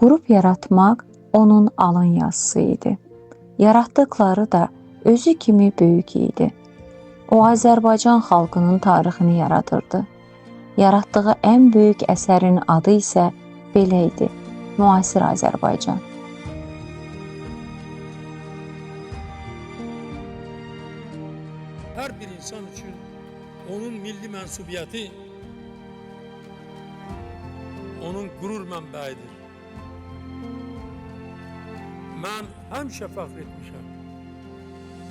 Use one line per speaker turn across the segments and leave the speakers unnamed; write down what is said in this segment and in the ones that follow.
Qrup yaratmaq onun alın yazısı idi. Yaratdıqları da özü kimi böyük idi. O Azərbaycan xalqının tarixini yaradırdı. Yaratdığı ən böyük əsərin adı isə belə idi: Müasir Azərbaycan.
Hər bir insan üçün onun milli mənsubiyyəti onun qürur mənbəyidir. Mən həmişə fəxr etmişəm.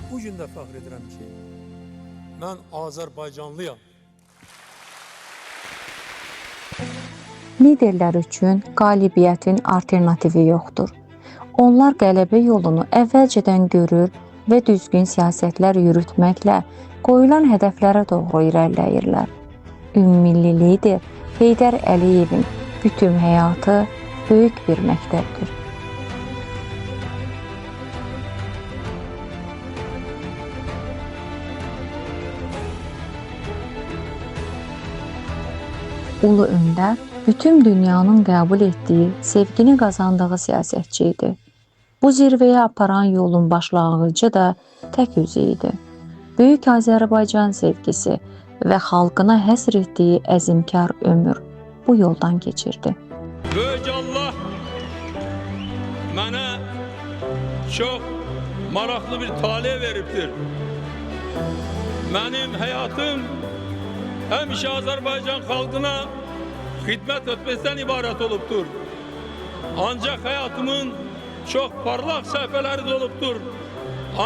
Bu gün də fəxr edirəm ki, mən Azərbaycanlıyam.
Liderlər üçün qalibiyyətin alternativi yoxdur. Onlar qələbə yolunu əvvəlcədən görür və düzgün siyasətlər yürütməklə qoyulan hədəflərə doğru irəliləyirlər. Ümummilli lider Heydər Əliyevin bütün həyatı böyük bir məktəbdir. Ulu Öndər bütün dünyanın qəbul etdiyi, sevgini qazandığı siyasətçi idi. Bu zirvəyə aparan yolun başlanğıcı da tək özü idi. Böyük Azərbaycan sevgisi və xalqına həsr etdiyi əzmkar ömür bu yoldan keçirdi.
Böyük Allah mənə çox maraqlı bir talih veribdir. Mənim həyatım həmişə Azərbaycan xalqına xidmət etməkdən ibarət olubdur. Ancaq həyatımın çox parlaq səhifələri də olubdur.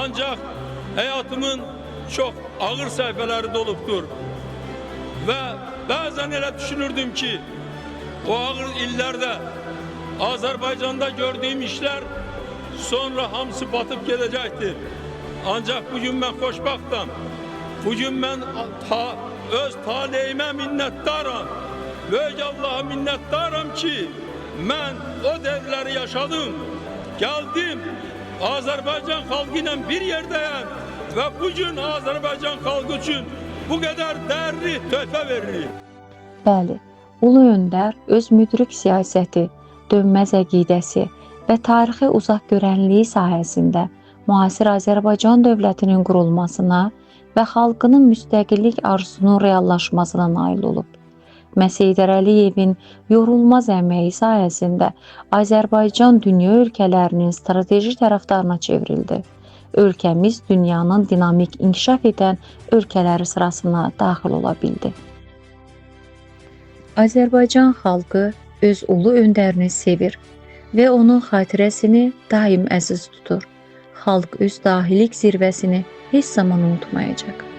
Ancaq həyatımın çox ağır səhifələri də olubdur. Və bəzən elə düşünürdüm ki, o ağır illərdə Azərbaycanda gördüyüm işlər sonra hamısı batıb gedəcəkdir. Ancaq bugün mən xoşbəxtəm. Bugün mən öz taleyimə minnətdaram. Böyük Allah'a minnətdaram ki, mən o dövrləri yaşadım. Gəldim, Azərbaycan xalqı ilə bir yerdəyəm və bugün Azərbaycan xalqı üçün bu qədər dəyərli töhfə veririk.
Bəli, Ulu Öndər öz müdrik siyasəti, dönməz əqidəsi və tarixi uzaq görənliyi sayəsində müasir Azərbaycan dövlətinin qurulmasına və xalqının müstəqillik arzusunun reallaşmasına nail olub. Heydər Əliyevin yorulmaz əməyi sayəsində Azərbaycan dünya ölkələrinin strateji tərəfdarına çevrildi. Ölkəmiz dünyanın dinamik inkişaf edən ölkələri sırasına daxil ola bildi. Azərbaycan xalqı öz ulu öndərini sevir və onun xatirəsini daim əziz tutur. Xalq öz dahilik zirvəsini heç zaman unutmayacaq.